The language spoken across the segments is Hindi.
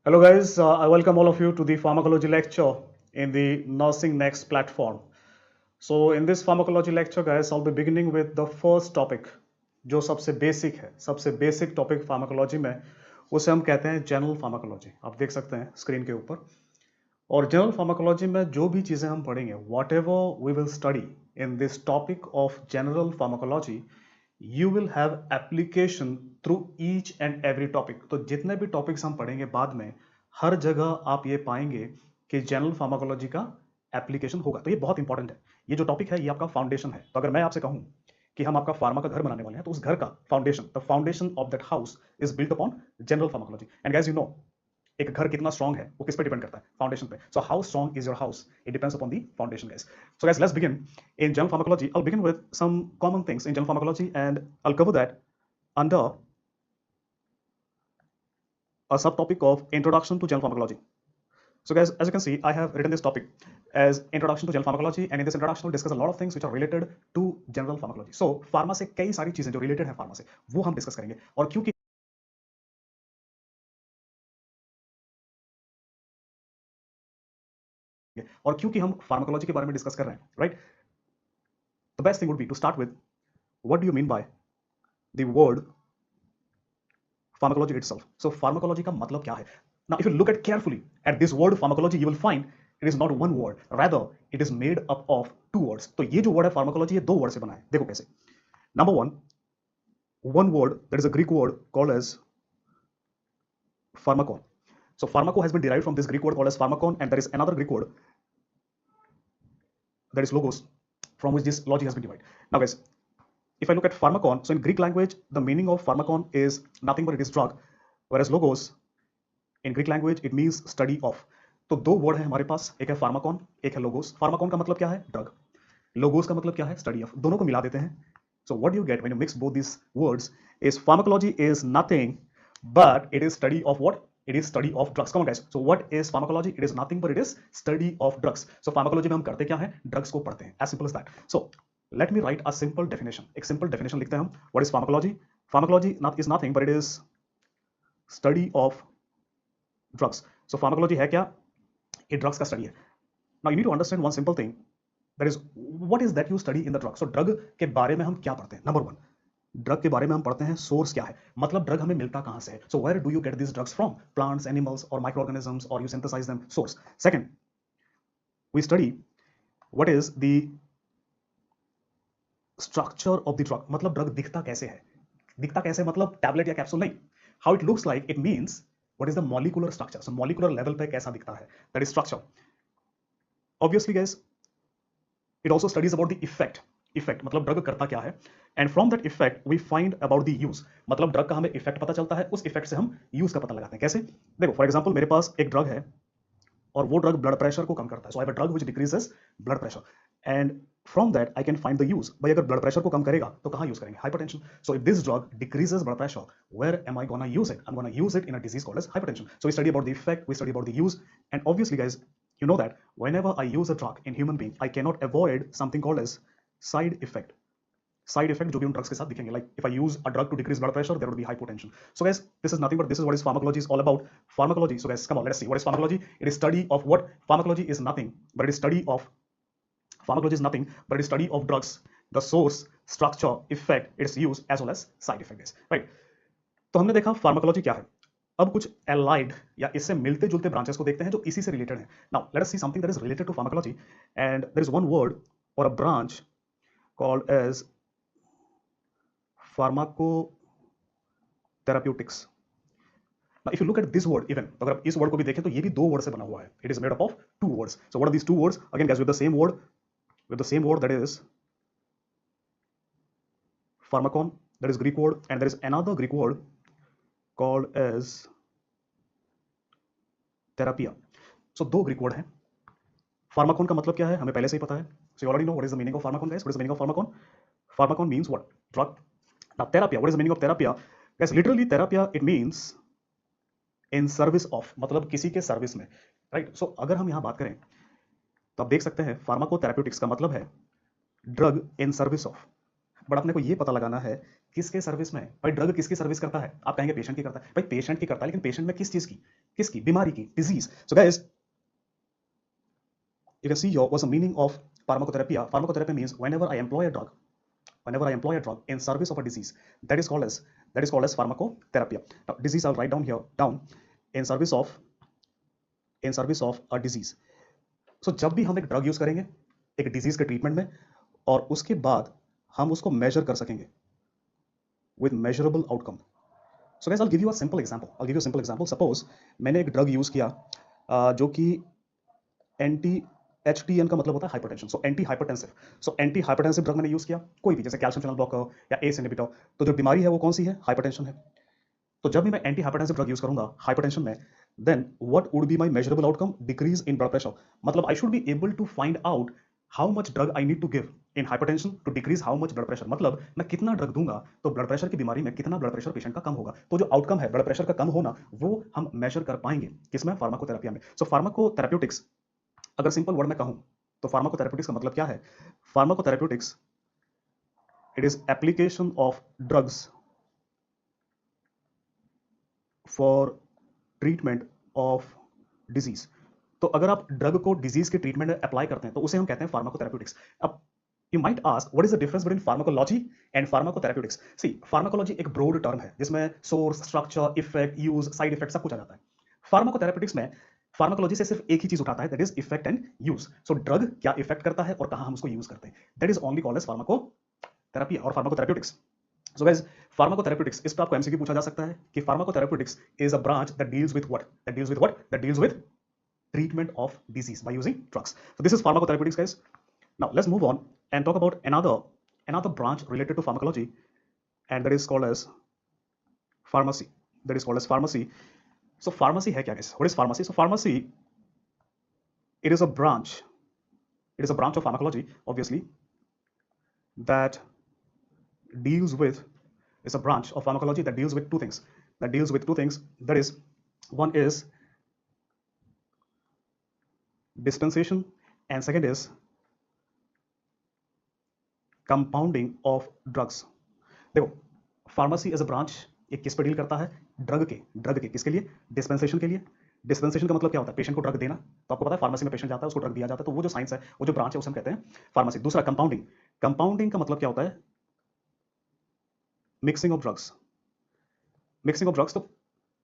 Hello, guys. I welcome all of you to the pharmacology lecture in the Nursing Next platform. So, in this pharmacology lecture, guys, I'll be beginning with the first topic, जो सबसे बेसिक है, सबसे बेसिक टॉपिक फार्माकोलॉजी में उसे हम कहते हैं जनरल फार्माकोलॉजी। आप देख सकते हैं स्क्रीन के ऊपर। और जनरल फार्माकोलॉजी में जो भी चीज़ें हम पढ़ेंगे, whatever we will study in this topic of general pharmacology, you will have application through each and every topic. तो जितने भी टॉपिक्स हम पढ़ेंगे बाद में, हर जगह आप ये पाएंगे कि जनरल फार्माकोलॉजी का एप्लीकेशन होगा। तो ये बहुत इंपॉर्टेंट है। ये जो टॉपिक है ये आपका फाउंडेशन है। तो अगर मैं आपसे कहूं कि हम आपका फार्मा का घर बनाने वाले हैं, तो उस घर का foundation, the foundation of that house is built upon general pharmacology. And guys, you know, एक घर कितना स्ट्रांग है वो किस पे डिपेंड करता है? फाउंडेशन पे। So how strong is your house, it depends upon the foundation, guys. So guys, let's begin in general pharmacology. I'll begin with some common things in general pharmacology, and I'll cover that under a subtopic of introduction to general pharmacology. So guys, as you can see, I have written this topic as introduction to general pharmacology, and in this introduction we'll discuss a lot of things which are related to general pharmacology. So pharma से कई सारी चीजें जो related है pharma से, वो हम discuss करेंगे। और क्योंकि हम फार्माकोलॉजी के बारे में डिस्कस कर रहे हैं, right, the best thing would be to start with what do you mean by the word pharmacology itself. So pharmacology का मतलब क्या है? Now if you look at carefully at this word pharmacology, you will find it is not one word, rather it is made up of two words. तो ये जो word है pharmacology, ये दो word से बना है। देखो कैसे। Number one word, that is a Greek word called as pharmakon. So pharmako has been derived from this Greek word called as pharmakon, and there is another Greek word that is logos, from which this logic has been derived. Now guys, if I look at pharmakon, so in Greek language, the meaning of pharmakon is nothing but it is drug, whereas logos in Greek language it means study of. तो दो वर्ड है हमारे पास, एक है फार्माकॉन, एक है लोगोस। फार्माकॉन का मतलब क्या है? ड्रग। लोगोस का मतलब क्या है? Study of. दोनों को मिला देते हैं। So what you get when you mix both these words is pharmacology is nothing but it is study of what? It is study of drugs. Come on guys. So what is pharmacology? It is nothing but it is study of drugs. So pharmacology में हम करते क्या है? ड्रग्स को पढ़ते हैं। As simple as that. So let me write a simple definition. एक simple definition लिखते हैं हम। What is pharmacology? Pharmacology is nothing but it is study of drugs. So pharmacology है क्या? ये drugs का study है। Now you need to understand one simple thing. That is, what is that you study in the drug? So drug के बारे में हम क्या पढ़ते हैं? Number one, ड्रग के बारे में हम पढ़ते हैं सोर्स क्या है, मतलब ड्रग हमें मिलता कहां से है। So where do you get this drugs from? Plants, animals और माइक्रो ऑर्गेनिजम्स, और you synthesize them. Source. Second, we study what is the structure of the drug, मतलब ड्रग दिखता कैसे है। दिखता कैसे मतलब टैबलेट या कैप्सूल नहीं। How it looks like, it means what is the molecular structure. So molecular level पे कैसा दिखता है, that is structure. Obviously guys, it also studies about the effect, मतलब ड्रग करता क्या है, and from that effect we find about the use, मतलब ड्रग का हमें इफेक्ट पता चलता है, उस इफेक्ट से हम यूज का पता लगाते हैं। कैसे? देखो, फॉर एग्जांपल मेरे पास एक ड्रग है और वो ड्रग ब्लड प्रेशर को कम करता है। So I have a drug which decreases blood pressure, and from that I can find the use. भाई अगर ब्लड प्रेशर को कम करेगा तो कहां यूज करेंगे? Hypertension. So if this drug decreases blood pressure, where am I gonna use it? I am gonna use it in a disease called as hypertension. So we study about the effect, we study about the use, and obviously guys, you know that whenever I use a drug in human being, I cannot avoid something called as side effect. Side effect जो भी उन ड्रग्स के साथ दिखेंगे, like if I use a drug to decrease blood pressure, there would be hypotension. So guys, this is nothing but this is what is pharmacology is all about. Pharmacology. So guys, come on, let's see what is pharmacology. It is study of what? Pharmacology is nothing but it is study of drugs, the source, structure, effect, its use as well as side effects. Right? तो हमने देखा फार्माकोलॉजी क्या है। अब कुछ एलाइड या इससे मिलते जुलते ब्रांचेस को देखते हैं जो इसी से रिलेटेड है। Now let us see something that is related to pharmacology, and there is one word or a branch called as pharmacotherapeutics. Now if you look at this word even, तो अगर आप इस वर्ड को भी देखें तो ये भी दो वर्ड से बना हुआ है। It is made up of two words. So what are these two words? Again guys, with the same word that is pharmakon, that is Greek word, and there is another Greek word called as therapeia. So दो ग्रीक वर्ड हैं। फार्माकोन का मतलब क्या है हमें पहले से ही पता है। So you already know what is the meaning of pharmacon guys. What is the meaning of pharmacon? Pharmacon means what? Drug. Now therapia, what is the meaning of therapia guys? Literally therapia it means in service of, मतलब किसी के सर्विस में, राइट। सो अगर हम यहां बात करें तो आप देख सकते हैं फार्माकोथेराप्यूटिक्स का मतलब है drug in service of. But अपने को ये पता लगाना है किसके सर्विस में है। भाई ड्रग किसकी सर्विस करता है? आप कहेंगे पेशेंट की करता है। भाई पेशेंट की करता है, लेकिन पेशेंट में किस चीज की? किसकी? बीमारी की, disease. So guys, you can see here what's the meaning of pharmacotherapy. Pharmacotherapy means whenever I employ a drug, in service of a disease, that is called as pharmacotherapy. Now disease I'll write down here, down, in service of a disease. So जब भी हम एक ड्रग यूज करेंगे एक डिजीज के ट्रीटमेंट में, और उसके बाद हम उसको मेजर कर सकेंगे with measurable outcome. So guys, I'll give you a simple example. Suppose मैंने एक ड्रग यूज किया जो कि एंटी HTN का मतलब होता है hypertension. So anti hypertensive drug मैंने यूज किया, कोई भी, जैसे कैल्शियम चैनल ब्लॉकर या एस इनहिबिटर. तो जो बीमारी है वो कौन सी है? हाइपरटेंशन है. तो जब भी मैं एंटी हाइपरटेंसिव ड्रग यूज करूंगा हाइपरटेंशन में, then what would be my measurable outcome? Decrease in blood pressure. मतलब I should be able to find out how much drug I need to give in hypertension to decrease how much blood pressure. मतलब मैं कितना ड्रग दूंगा तो ब्लड प्रेशर की बीमारी में कितना ब्लड प्रेशर पेशेंट का कम होगा. तो जो आउटकम है ब्लड प्रेशर का कम होना, वो हम मेजर कर पाएंगे किसमें? फार्माकोथेरेपी में. सो फार्माकोथेरेप्यूटिक्स, अगर सिंपल वर्ड में कहूं तो फार्माकोथेरेप्यूटिक्स का मतलब क्या है? Pharmacotherapeutics, it is application of drugs for treatment of disease. तो अगर आप ड्रग को डिजीज के ट्रीटमेंट में अप्लाई करते हैं तो उसे हम कहते हैं फार्माकोथेरेप्यूटिक्स. अब you might ask what is the difference between pharmacology and pharmacotherapeutics. See, pharmacology एक ब्रॉड टर्म है जिसमें source, structure, effect, use, side effect सब कुछ आ जाता है. फार्माकोथेरेप्यूटिक्स में फार्माकोलॉजी से सिर्फ एक ही चीज उठाता है, that is effect and use. So drug क्या इफेक्ट करता है और कहां हम उसको यूज करते हैं, that is only called as pharmacotherapy और फार्माकोथेरेप्यूटिक्स. सो गाइस, फार्माकोथेरेप्यूटिक्स, इस पर आपको एमसीक्यू पूछा जा सकता है कि pharmacotherapeutics is a branch that deals with what? That deals with treatment of disease by using drugs. So this is pharmacotherapeutics, guys. Now let's move on and talk about another branch related to pharmacology, and that is called as pharmacy. So pharmacy है क्या, guys? What is pharmacy? So pharmacy, it is a branch of pharmacology, obviously, that deals with, it's a branch of pharmacology that deals with two things. That is, one is dispensation and second is compounding of drugs. देखो, फार्मेसी एज अ ब्रांच एक किस पर डील करता है? ड्रग के किसके लिए? डिस्पेंसेशन के लिए. डिस्पेंसेशन का मतलब क्या होता है? पेशेंट को ड्रग देना. तो आपको पता है फार्मेसी में पेशेंट जाता है उसको ड्रग दिया जाता है. तो वो जो साइंस है, वो जो ब्रांच है, उसे हम कहते हैं फार्मेसी. दूसरा कंपाउंडिंग का मतलब क्या होता है? Mixing of drugs. तो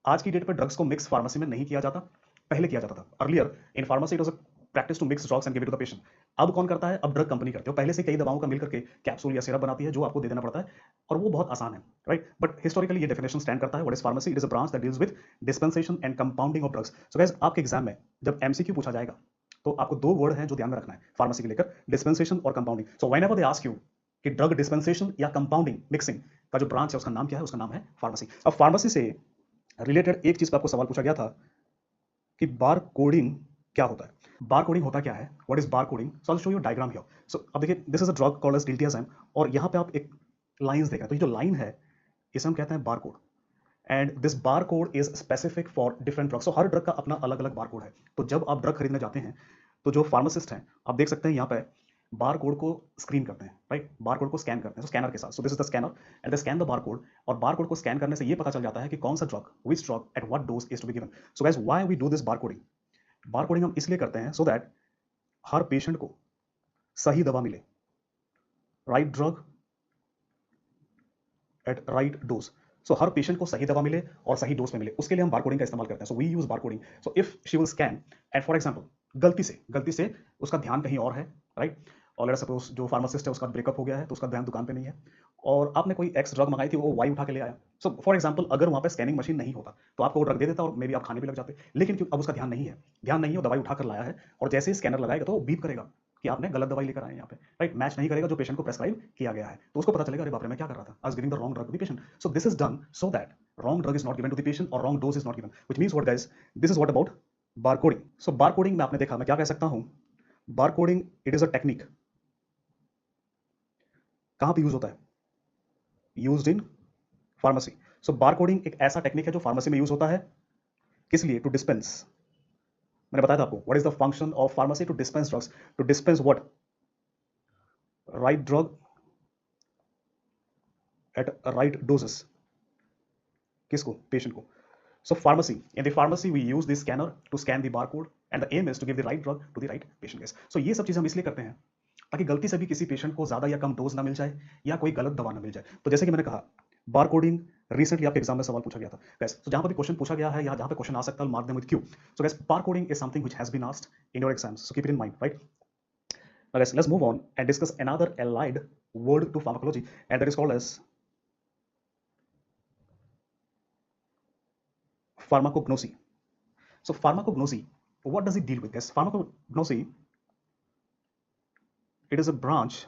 आज की डेट पर ड्रग्स को मिक्स फार्मेसी में नहीं किया जाता, पहले किया जाता था. Earlier in pharmacy it was a practice to mix drugs and give it to the patient. अब कौन करता है? अब ड्रग कंपनी करती है. पहले से कई दवाओं का मिल करके कैप्सूल या सिरप बनाती है जो आपको दे देना पड़ता है, और वो बहुत आसान है, राइट. बट हिस्टोरिकली ये डेफिनेशन स्टैंड करता है. What is pharmacy? It is a branch that deals with dispensation and compounding of drugs. So guys, आपके एग्जाम में जब एमसीक्यू पूछा जाएगा तो आपको दो वर्ड हैं जो ध्यान में रखना है फार्मेसी के लेकर, डिस्पेंसेशन और compounding. So whenever they ask you कि ड्रग डिस्पेंसेशन या कंपाउंडिंग मिक्सिंग का जो ब्रांच है उसका नाम क्या है? उसका नाम है फार्मेसी. अब फार्मेसी से रिलेटेड एक चीज पर आपको सवाल पूछा गया था कि बार कोडिंग क्या होता है. बार कोडिंग होता क्या है? What is bar coding? So I will show you diagram here. So अब देखिए, this is a drug called as diltiazem, और यहाँ पे आप एक लाइंस देख रहे हैं. तो ये जो लाइन है इसे हम कहते हैं bar code, and this bar code is specific for different drugs. So her drug का अपना अलग अलग बार कोड है. तो जब आप ड्रग खरीदने जाते हैं तो जो फार्मासिस्ट हैं, आप देख सकते हैं यहाँ पे बार कोड को स्क्रीन करते हैं, राइट. बार कोड को स्कैन करते हैं स्कैनर के साथ. सो this is the scanner and they scan the bar code, और बार कोड को स्कैन करने से ये पता चल जाता है कि कौन सा drug, which drug at what dose is to be given. So guys, why we do this bar coding? Bar coding हम इसलिए करते हैं सो दैट हर पेशेंट को सही दवा मिले, right drug at right dose. So her patient को सही दवा मिले और सही डोज में मिले, उसके लिए हम बार कोडिंग का इस्तेमाल करते हैं. So we use bar coding. So if she will scan and for example गलती से उसका ध्यान कहीं और है, राइट. और लेट्स सपोज जो फार्मासिस्ट है उसका ब्रेकअप हो गया है तो उसका ध्यान दुकान पे नहीं है, और आपने कोई एक्स ड्रग मंगाई थी वो वाई उठा के ले आया. सो फॉर एग्जांपल अगर वहां पे स्कैनिंग मशीन नहीं होता तो आपको वो ड्रग दे देता और मे बी आप खाने भी लग जाते. लेकिन क्यों? अब उसका ध्यान नहीं है, वो दवाई उठा कर लाया है, और जैसे ही स्कैनर लगाएगा तो वो बीप करेगा कि आपने गलत दवाई लेकर आए यहाँ पे, राइट. मैच नहीं करेगा जो पेशेंट को प्रेस्क्राइब किया गया है, तो उसको पता चलेगा अरे बाप रे मैं क्या कर रहा था, I was giving the wrong drug to the patient. So this is done so that wrong drug is not given to the patient or wrong dose is not given, which means what guys, this is what about bar coding. So bar coding में आपने देखा, मैं क्या कह सकता हूं, bar coding it is a technique. कहां पे यूज होता है? Used in pharmacy. So bar coding एक ऐसा टेक्निक है जो फार्मेसी में यूज होता है. किस लिए? To dispense. मैंने बताया था आपको what is the function of pharmacy, to dispense drugs. To dispense what? Right drug at right doses. किसको? पेशेंट को. So pharmacy, in the pharmacy we use the scanner to scan the barcode and the aim is to give the right drug to the right patient guys. So ये सब चीज़ हम इसलिए करते हैं ताकि गलती से भी किसी पेशेंट को ज़्यादा या कम डोज ना मिल जाए या कोई गलत दवा ना मिल जाए। तो जैसे कि मैंने कहा बार कोडिंग रिसेंटली आपके एग्जाम में सवाल पूछा गया था गैस, तो जहां पर भी क्वेश्चन पूछा गया है या जहां पे क्वेश्चन आ सकता है mark them with Q. So guys bar coding is something which has been asked in your exams, so keep it in mind right. Now guys, let's move on and discuss another allied word to pharmacology and that is called as pharmacognosy. So pharmacognosy, what does it deal with guys? Pharmacognosy, it is a branch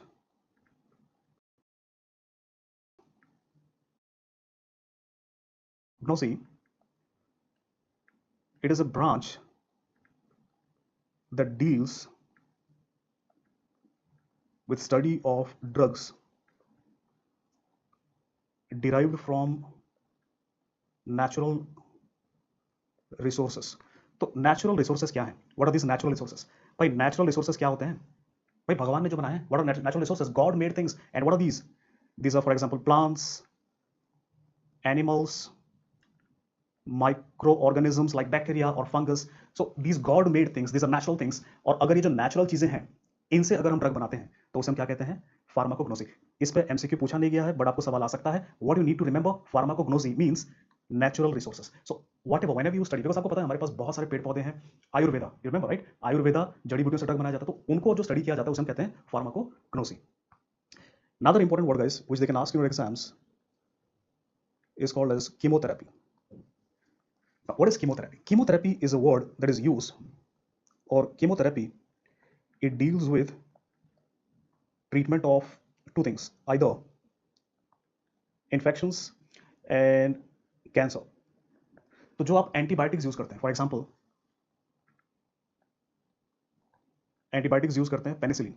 gnosy, it is a branch that deals with study of drugs derived from natural resources. तो नेचुरल रिसोर्सेज क्या है? What are this natural resources? भाई नेचुरल रिसोर्सेज क्या होते हैं? भाई भगवान ने जो बनाए हैं, what are natural resources? God made things and what are these? These are for example plants, animals, microorganisms like bacteria or fungus. So these God made things, these are natural things. और अगर ये जो नेचुरल चीजें हैं इनसे अगर हम ड्रग बनाते हैं तो उसे हम क्या कहते हैं? फार्माकोग्नोसी। इस पे एमसीक्यू पूछा नहीं गया है बट आपको सवाल आ सकता है। What you need to remember, pharmacognosy means natural resources. So whatever whenever you study, because आपको पता है हमारे पास बहुत सारे पेड़ पौधे हैं। Ayurveda, you remember right? Ayurveda जड़ी बूटियों से ड्रग बनाया जाता है, तो उनको जो स्टडी किया जाता है उसे हम कहते हैं pharmacognosy. Another important word guys which they can ask in your exams is called as chemotherapy. Now, what is chemotherapy? Chemotherapy is a word that is used, or chemotherapy, it deals with treatment of two things, either infections and cancer. तो जो आप एंटीबायोटिक्स यूज करते हैं, फॉर एग्जांपल एंटीबायोटिक्स यूज करते हैं penicillin.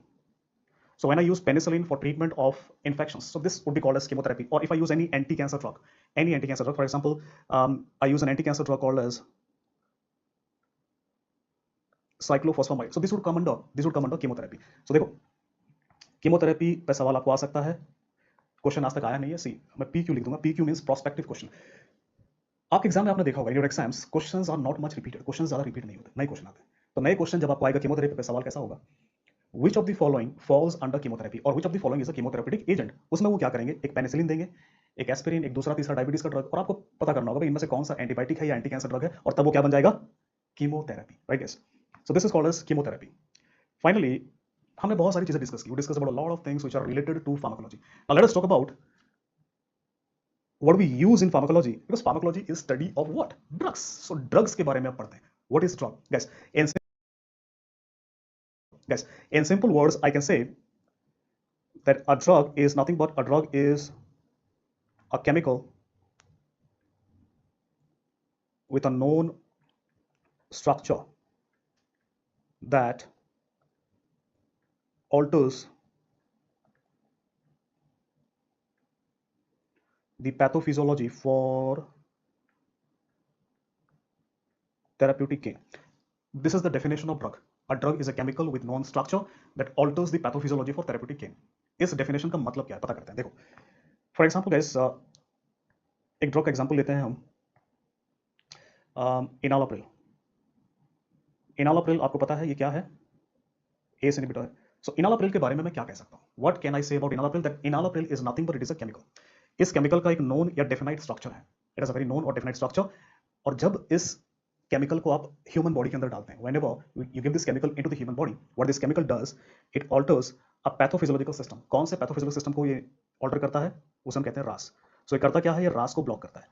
So when I use penicillin for treatment of infections, so this would be called as chemotherapy. Or if I use any anti-cancer drug, for example, I use an anti-cancer drug called as cyclophosphamide. So this would come under chemotherapy. So देखो chemotherapy पे सवाल आपको आ सकता है, क्वेश्चन आज तक आया नहीं है। सी मैं PQ लिख दूंगा, PQ मींस प्रोस्पेक्टिव क्वेश्चन। आपके एग्जाम में आपने देखा होगा in your exams questions are not much repeated, questions ज्यादा रिपीट नहीं होते, नए क्वेश्चन आते हैं। तो नए क्वेश्चन जब आपको आएगा केमोथेरेपी पे सवाल कैसा होगा? Which of the following falls under chemotherapy or which of the following is a chemotherapeutic agent? उसमें वो क्या करेंगे? एक पेनिसिलिन देंगे, एक एस्पिरिन, एक दूसरा तीसरा डायबिटीज का ड्रग, और आपको पता करना होगा भाई इनमें से कौन सा एंटीबायोटिक है या एंटी कैंसर ड्रग है, और तब वो क्या बन जाएगा? Chemotherapy, right guys? So this is called as chemotherapy. Finally हमने बहुत सारी चीजें डिस्कस की, we discuss about a lot of things which are related to pharmacology. Now let us talk about what we use in pharmacology, because pharmacology is study of what? Drugs. So drugs के बारे में आप पढ़ते हैं। What is drug? Guys, in simple words, I can say that a drug is nothing but a chemical with a known structure that alters the pathophysiology for therapeutic gain. This is the definition of drug. A drug is a chemical with known structure that alters the pathophysiology for therapeutic gain. इस डेफिनेशन का मतलब क्या है पता करते हैं। देखो फॉर एग्जाम्पल गाइस, एक ड्रग का एग्जाम्पल लेते हैं हम, इनालाप्रिल। इनालाप्रिल आपको पता है ये क्या है? एस इनहिबिटर है। सो इनालाप्रिल के बारे में मैं क्या कह सकता हूँ? What can I say about enalapril? That enalapril is nothing but it is a chemical. इस केमिकल का एक नोन या डेफिनाइट स्ट्रक्चर है, it is a very known और डेफिनाइट स्ट्रक्चर। और जब इस केमिकल को आप ह्यूमन बॉडी के अंदर डालते हैं, whenever you give this chemical into the human body, what this chemical does, it alters a pathophysiological system. कौन से pathophysiological system को ये alter करता है? उसे हम कहते हैं रास। So ये करता क्या है? ये रास को ब्लॉक करता है,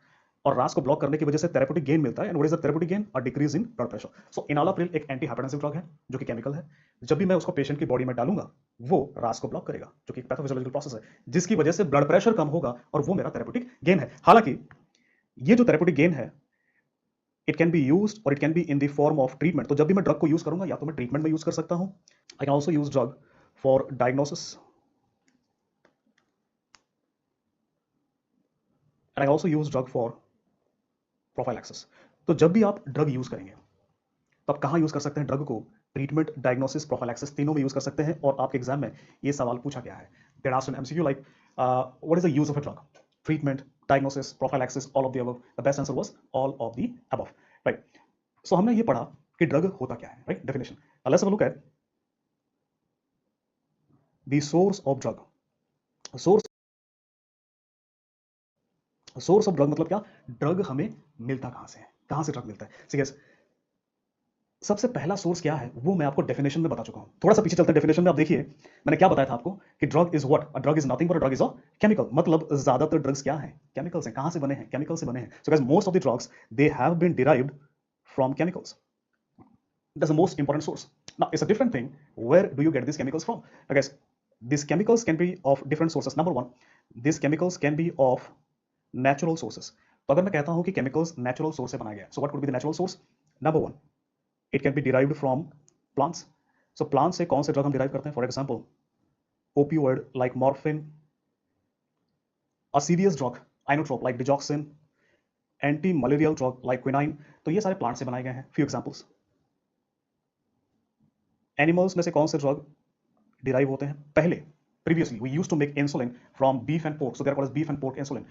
और रास को ब्लॉक करने की वजह से थेरेप्यूटिक गेन मिलता है। And what is the therapeutic gain? A decrease in blood pressure. So enalapril एक एंटी हाइपरटेंसिव ड्रग है जो कि केमिकल है। जब भी मैं उसको पेशेंट की बॉडी में डालूंगा वो रास को ब्लॉक करेगा, जो कि एक पैथोफिजियोलॉजिकल प्रोसेस है, जिसकी वजह से ब्लड प्रेशर कम होगा और वो मेरा थेरेप्यूटिक गेन है। हालांकि ये जो थेरेप्यूटिक गेन है इट कैन बी यूज्ड और it can be in the form of treatment. तो जब भी मैं ड्रग को यूज करूंगा या तो मैं ट्रीटमेंट में यूज कर सकता हूं, I can also use drug for diagnosis and I also use drug for prophylaxis. तो जब भी आप ड्रग यूज करेंगे तो आप कहां यूज कर सकते हैं ड्रग को? ट्रीटमेंट, डायग्नोसिस, प्रोफाइलैक्सिस, तीनों में यूज कर सकते हैं। और आपके एग्जाम में ये सवाल पूछा गया है, there are some MCQ like what is the use of a drug? Treatment, diagnosis, prophylaxis, all of the above. The best answer was all of the above, right? So हमने ये पढ़ा कि ड्रग होता क्या है, right? Definition. Now let's have a look at the source of drug. Source of drug मतलब क्या? ड्रग हमें मिलता कहां से है, कहां से ड्रग मिलता है? ठीक है, सबसे पहला सोर्स क्या है वो मैं आपको डेफिनेशन में बता चुका हूं। थोड़ा सा पीछे चलते हैं डेफिनेशन में। आप देखिए मैंने क्या बताया था आपको कि drug is what? A drug is nothing but a drug is a chemical. मतलब ज्यादातर ड्रग्स क्या है? केमिकल्स हैं। कहां से बने हैं? केमिकल से बने हैं। So guys most of the drugs they have been derived from chemicals. That's the most important source. Now, it's a different thing. Where do you get these chemicals from? Now, guys, these chemicals can be of different sources. Number one, these chemicals can be of natural sources. तो अगर मैं कहता हूं कि chemicals natural source से बनाया गया, so what could be the natural source? Number one, it can be derived from plants. So plants से कौन से ड्रग हम derive करते हैं? For example, opioid like morphine, a serious drug, inotrope like digoxin, anti-malarial drug like quinine. तो ये सारे प्लांट से बनाए गए हैं. Few examples. एनिमल्स में से कौन से ड्रग डिराइव होते हैं? पहले previously we used to make insulin from beef and pork, so they are called as beef and pork insulin.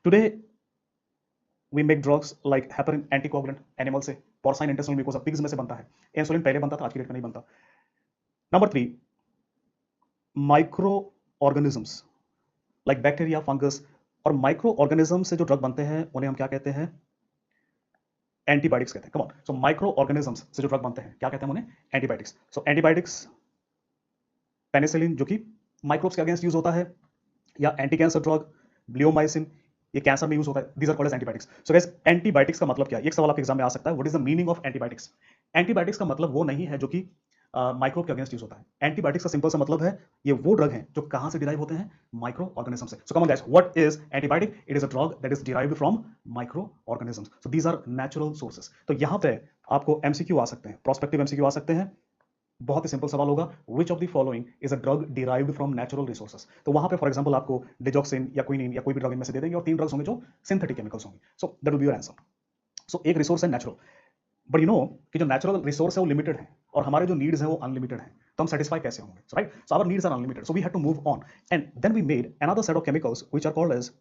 Today we make drugs like heparin anticoagulant animal से, porcine intestinal mucosa pigs में से बनता है. इंसुलिन पहले बनता था, आज की डेट में नहीं बनता. Number 3, micro organisms like bacteria, fungus. और माइक्रो ऑर्गेनिज्म से जो ड्रग बनते हैं उन्हें हम क्या कहते हैं? एंटीबायोटिक्स कहते हैं. Come on. So micro organisms से जो ड्रग बनते हैं क्या कहते हैं उन्हें? एंटीबायोटिक्स. सो एंटीबायोटिक्स, पेनिसिलिन जो कि माइक्रोब्स के अगेंस्ट यूज होता है, या एंटी कैंसर ड्रग ब्लियोमाइसिन, ये कैंसर में यूज होता है. These are called as antibiotics. So guys antibiotics का मतलब क्या है? एक सवाल आपके एग्जाम में आ सकता है, what is the meaning of antibiotics? Antibiotics का मतलब वो नहीं है जो कि माइक्रोब के अगेंस्ट यूज होता है. एंटीबायोटिक्स का सिंपल सा मतलब है ये वो ड्रग हैं जो कहां से डिराइव होते हैं? माइक्रो ऑर्गेनिज्म से. So come on guys, what is antibiotic? It is a drug that is derived from micro organisms. So these are natural sources. तो यहां पे आपको एमसीक्यू आ सकते हैं, प्रोस्पेक्टिव एमसीक्यू आ सकते हैं. बहुत ही सिंपल सवाल होगा, which of the following is a drug derived from natural resources. तो वहां पे फॉर एग्जांपल आपको डिजॉक्सिन या क्विनिन या कोई भी ड्रग इनमें से दे देंगे और 3 ड्रग्स होंगे जो सिंथेटिक केमिकल्स होंगे. So that will be your answer. So एक रिसोर्स है नेचुरल, बट यू नो कि जो नेचुरल रिसोर्स है वो लिमिटेड है और हमारे जो नीड्स हैं वो अनलिमिटेड हैं. तो हम सेटिस्फाई कैसे होंगे? Right. So our needs are unlimited, so we have to move on and then we made another set of chemicals which are called as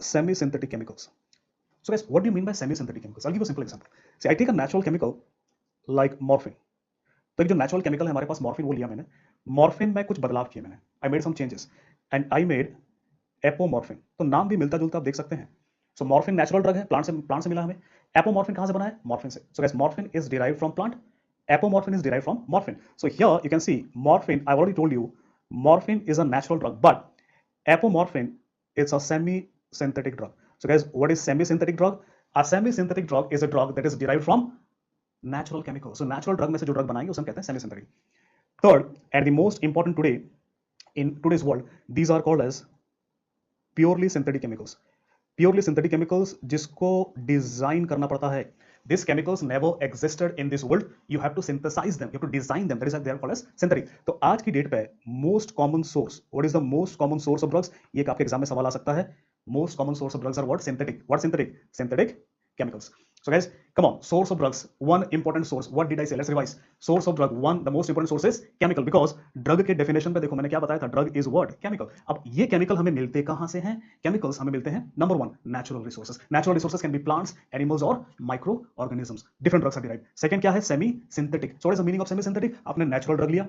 semi-synthetic chemicals. So guys, what do you mean by semi-synthetic chemicals? I'll give you a simple example. See, I take a natural chemical like morphine. तो एक जो नेचुरल केमिकल है हमारे पास मॉर्फिन, वो लिया मैंने. मॉर्फिन में कुछ बदलाव किए मैंने. I made some changes and I made apomorphine. तो नाम भी मिलता जुलता आप देख सकते हैं. सो मॉर्फिन नेचुरल ड्रग है, प्लांट से मिला हमें. एपोमॉर्फिन कहां से बना है? मॉर्फिन से. So guys morphine is derived from plant, apomorphine is derived from morphine. So here you can see morphine, I already told you morphine is a natural drug, but apomorphine is a semi synthetic drug. So guys, what is semi-synthetic drug? A semi-synthetic drug is a drug that is derived from natural chemicals. So natural drug में से जो ड्रग बनाएंगे उसे हम कहते हैं semi-synthetic. Third, and the most important today in today's world, these are called as purely synthetic chemicals. Purely synthetic chemicals जिसको डिजाइन करना पड़ता है. These chemicals never existed in this world. You have to synthesize them. You have to design them. That is why they are called as synthetic. तो आज की डेट पे most common source. What is the most common source of drugs? ये एक आपके एग्जाम में सवाल आ सकता है. Most common source of drugs are what? Synthetic. What synthetic? Synthetic chemicals. So guys, come on. Source of drugs. One important source. What did I say? Let's revise. Source of drug. One, the most important source is chemical. Because drug के definition पे देखो मैंने क्या बताया था? Drug is what? Chemical. अब ये chemical हमें मिलते कहाँ से हैं? Chemicals हमें मिलते हैं. Number one, natural resources. Natural resources can be plants, animals or microorganisms. Different drugs are derived. Second क्या है? Semi-synthetic. So what is the meaning of semi-synthetic? आपने natural drug लिया,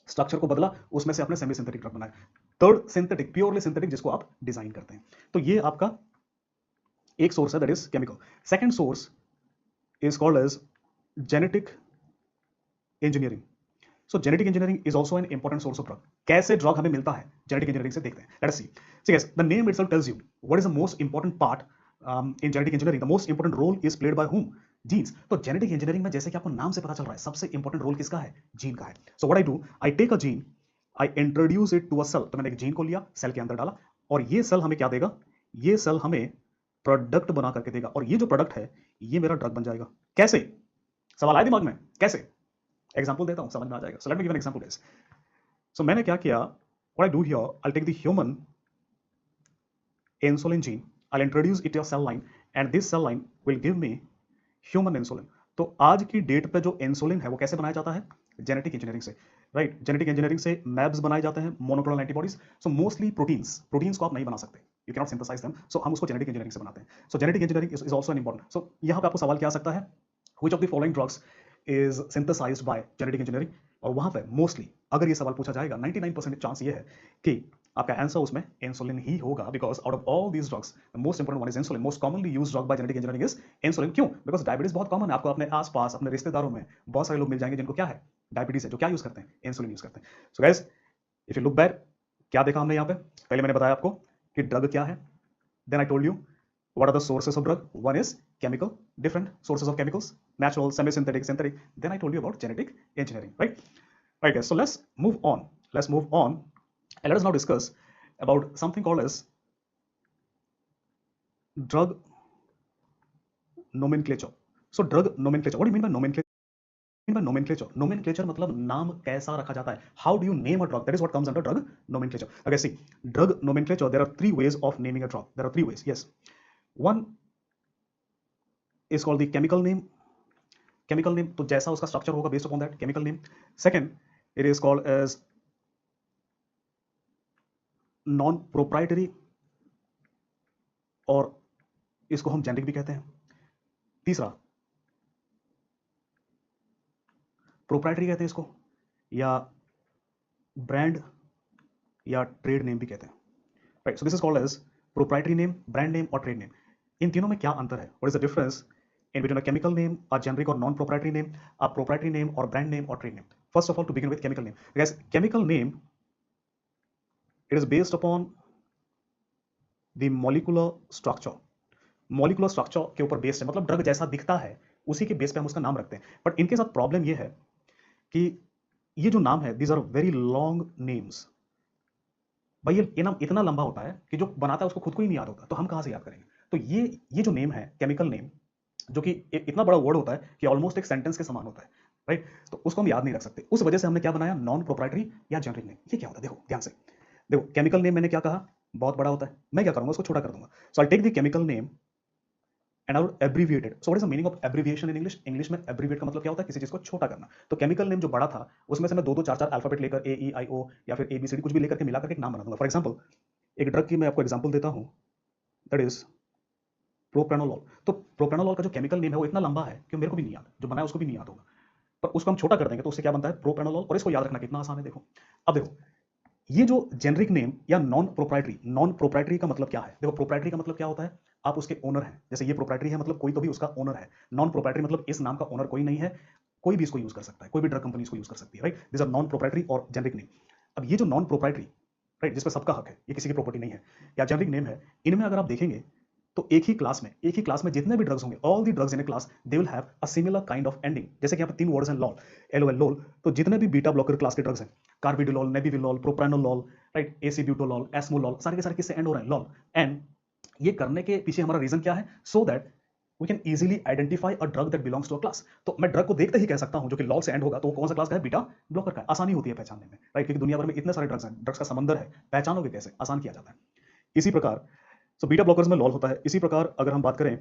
स्ट्रक्चर को बदला, उसमें से अपने सेमी सिंथेटिक ड्रग बनाया. थर्ड, सिंथेटिक, प्योरली सिंथेटिक, जिसको आप डिजाइन करते हैं. तो ये आपका एक सोर्स है, that is chemical. Second source is called as genetic engineering. So genetic engineering is also an important source of drug. कैसे ड्रग हमें मिलता है जेनेटिक इंजीनियरिंग से देखते हैं. Let's see. So guys, the name itself tells you what is the most important part in genetic engineering. The most important role is played by whom? Genes. तो जेनेटिक इंजीनियरिंग में जैसे कि आपको नाम से पता चल रहा है, सबसे इंपॉर्टेंट रोल किसका है? जीन का है. So what I do, I take a gene, I introduce it to a cell. तो मैंने एक जीन को लिया, सेल के अंदर डाला, और ये सेल हमें क्या देगा? ये सेल हमें प्रोडक्ट बना करके देगा, और ये जो प्रोडक्ट है ये मेरा ड्रग बन जाएगा. कैसे? सवाल आया दिमाग में, कैसे? एग्जांपल देता हूं, समझ में आ जाएगा. So let me give an example guys. So मैंने क्या किया, what I do here, I take the human insulin gene, I'll introduce it to a cell line and this cell line will give me human insulin. तो आज की डेट पे जो इंसुलिन है वो कैसे बनाया जाता है? जेनेटिक इंजीनियरिंग से. राइट। जेनेटिक इंजीनियरिंग से मैब्स बनाए जाते हैं, monoclonal antibodies. So mostly proteins को आप नहीं बना सकते, you cannot synthesize them, so हम उसको जेनेटिक इंजीनियरिंग से बनाते हैं। So genetic engineering is also an important. So यहाँ पे आपको सवाल क्या आ सकता है, which of the following drugs is synthesized by genetic engineering, और वहां पे मोस्टली अगर ये सवाल पूछा जाएगा 99% चांस ये है कि आपका आंसर उसमें इंसुलिन ही होगा, because out of all these drugs the most important one is insulin. Most commonly used drug bye genetic engineering is insulin. क्यों? बिकॉज डायबिटीज बहुत कॉमन है, आपको अपने आसपास अपने रिश्तेदारों में बहुत सारे लोग मिल जाएंगे जिनको क्या है, डायबिटीज है, जो क्या यूज करते हैं, इंसुलिन यूज करते हैं। So guys, if you look back, क्या देखा हमने यहाँ पे, पहले मैंने बताया आपको कि ड्रग क्या है, then I told you what are the sources of drug. One is chemical, different sources of chemicals, natural, semi-synthetic, synthetic. Then I told you about genetic engineering, right? Right, guys. So let's move on. Let's move on, and let us now discuss about something called as drug nomenclature. So drug nomenclature. What do you mean by nomenclature? Nomenclature मतलब नाम कैसा रखा जाता है. How do you name a drug? That is what comes under drug nomenclature. Okay, see, drug nomenclature, there are three ways of naming a drug. There are three ways, yes. One is called the chemical name. Chemical name, तो जैसा उसका structure होगा based upon that chemical name. Second, it is called as non-proprietary, और इसको हम generic भी कहते हैं. तीसरा, प्रोप्राइटरी कहते हैं इसको, या ब्रांड या ट्रेड नेम भी कहते हैं, right. So this is called as proprietary name, brand name और ट्रेड नेम। इन तीनों में क्या अंतर है, what is the difference in between a chemical name, a generic और non proprietary name, a proprietary name और ब्रांड नेम और trade name? First of all, to begin with chemical name, guys, chemical name, it is based upon the molecular structure. Molecular structure के ऊपर बेस्ड है, मतलब ड्रग जैसा दिखता है उसी के बेस पे हम उसका नाम रखते हैं। बट इनके साथ प्रॉब्लम ये है कि ये जो नाम है, these are very long names. भाई ये नाम इतना लंबा होता है कि जो बनाता है उसको खुद को ही नहीं याद होता, तो हम कहां से याद करेंगे? तो ये जो नेम है केमिकल नेम, जो कि इतना बड़ा वर्ड होता है कि ऑलमोस्ट एक सेंटेंस के समान होता है, राइट, तो उसको हम याद नहीं रख सकते। उस वजह से हमने क्या बनाया, नॉन प्रोप्राइटरी या जेनरिक नेम। ये क्या होता है, देखो ध्यान से, देखो केमिकल नेम मैंने क्या कहा, बहुत बड़ा होता है, मैं क्या करूंगा, उसको छोटा कर दूंगा। So I take the chemical name and I will abbreviate it. So what is the meaning of abbreviation in English? English में एब्रीविएट का मतलब क्या होता है, किसी चीज को छोटा करना। तो केमिकल नेम जो बड़ा था उसमें से मैं दो दो चार चार अल्फाबेट लेकर AEIO या फिर ABCD कुछ भी लेकर के मिला करके एक नाम बना दूंगा। फॉर एग्जाम्पल, एक ड्रग की मैं आपको एग्जांपल देता हूं, दैट इज प्रोप्रानोलॉल। तो प्रोप्रानोलॉल का जो केमिकल नेम है वो इतना लंबा है कि मेरे को भी नहीं याद, जो बनाया उसको भी नहीं याद होगा, पर उसको हम छोटा कर देंगे तो उससे क्या बनता है, प्रोप्रानोलॉल। और इसको याद रखना कितना आसान है, देखो। अब देखो, ये जो जेनरिक नेम या नॉन प्रोप्राइटरी का मतलब क्या है, देखो प्रोप्राइटरी का मतलब क्या होता है, आप उसके ओनर हैं। जैसे ये प्रोप्राइटरी है, मतलब कोई तो भी उसका ओनर है। नॉन प्रोप्राइटरी मतलब इस नाम का ओनर कोई नहीं है, कोई भी इसको यूज कर सकता है, कोई भी ड्रग कंपनी इसको यूज कर सकती है, right. This are non proprietary और जेनरिक नेम। अब ये जो नॉन प्रोप्राइटरी, राइट, जिसपे सबका हक है, ये किसी की प्रॉपर्टी नहीं है, या जेनरिक नेम है, इनमें अगर आप देखेंगे तो एक ही क्लास में जितने भी ड्रग्स होंगे, all the drugs in A class, they will have a similar kind of ending. जैसे कि यहाँ पे तीन वर्ड्स हैं, लॉल, LOL, लोल। तो जितने भी बीटा ब्लॉकर क्लास के ड्रग्स हैं, कार्बिडोलॉल, नेबिविलोल, प्रोप्रानोलॉल, राइट, एसीब्यूटोलॉल, एस्मोलॉल, सारे के सारे किससे एंड हो रहे हैं, लॉल। एंड ये करने के पीछे हमारा रीजन क्या है, so that we can easily identify a drug that belongs to a class. तो मैं ड्रग को देखते ही कह सकता हूं जो कि लॉल से एंड होगा, तो वो कौन सा क्लास का है, बीटा ब्लॉकर का है। आसानी होती है पहचानने में, राइट, क्योंकि दुनिया भर में इतने सारे ड्रग्स हैं, ड्रग्स का समंदर है, पहचानोगे कैसे, आसान किया जाता है। इसी प्रकार सो बीटा ब्लॉकर्स में लॉल होता है। इसी प्रकार अगर हम बात करें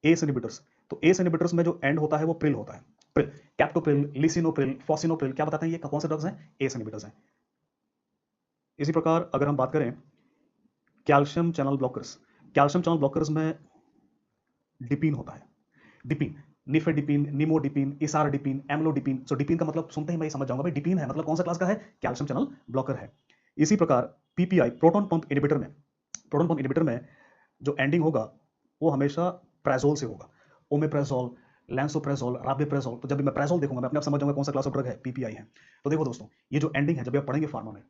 एस इनहिबिटर्स, तो एस इनहिबिटर्स में जो एंड होता है वो प्रिल होता है, प्रिल, कैप्टोप्रिल, लिसिनोप्रिल, फॉसिनोप्रिल, क्या बताते हैं ये कौन से ड्रग्स हैं, एस इनहिबिटर्स हैं। इसी प्रकार अगर हम बात करें calcium channel blockers, calcium channel blockers में डिपीन होता है, डिपीन, निफेडिपिन, निमोडिपिन, इसारडिपिन, एम्लोडिपिन। सो डिपीन का मतलब सुनते ही मैं समझ जाऊंगा भाई डिपीन है मतलब कौन सा क्लास का है, कैल्शियम चैनल ब्लॉकर है। इसी प्रकार PPI, प्रोटॉन पंप इनहिबिटर में, प्रोटॉन पंप इनहिबिटर में जो एंडिंग होगा वो हमेशा प्रेजोल से होगा, ओमेप्रेजोल, लैंसोप्रेजोल, राबिप्रेजोल। तो जब भी मैं प्रेजोल देखूंगा मैं अपने आप समझ जाऊंगा कौन सा क्लास ऑफ ड्रग है, PPI है। तो देखो दोस्तों, ये जो एंडिंग है जब आप पढ़ेंगे फार्मा में,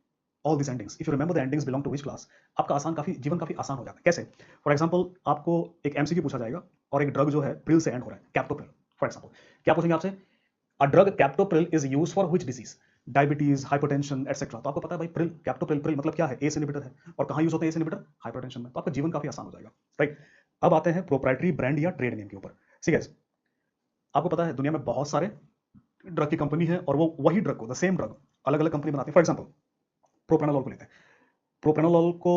all this endings, if you remember the endings belong to which class, आपका जीवन काफी आसान हो जाता है। कैसे? फॉर एग्जांपल, आपको एक MCQ पूछा जाएगा और एक ड्रग जो है प्रिल से एंड हो रहा है, कैप्टोप्रिल। फॉर एग्जांपल क्या पूछेंगे आपसे, a drug captopril is used for which disease, diabetes, hypertension etcetera. तो आपको पता है भाई प्रिल, कैप्टोप्रिल, प्रिल मतलब क्या है, एस इनहिबिटर है। और कहां यूज होते हैं एस इनहिबिटर, हाइपरटेंशन में। तो आपका जीवन काफी आसान हो जाएगा, राइट। अब आते हैं प्रोप्राइटरी, ब्रांड या ट्रेड नेम के ऊपर। ठीक है, आपको पता है दुनिया में बहुत सारे ड्रग की कंपनी है और वो वही ड्रग को, द सेम ड्रग, अलग अलग कंपनी बनाती है। फॉर एग्जांपल प्रोप्रानोलॉल को लेते हैं, प्रोप्रानोलॉल को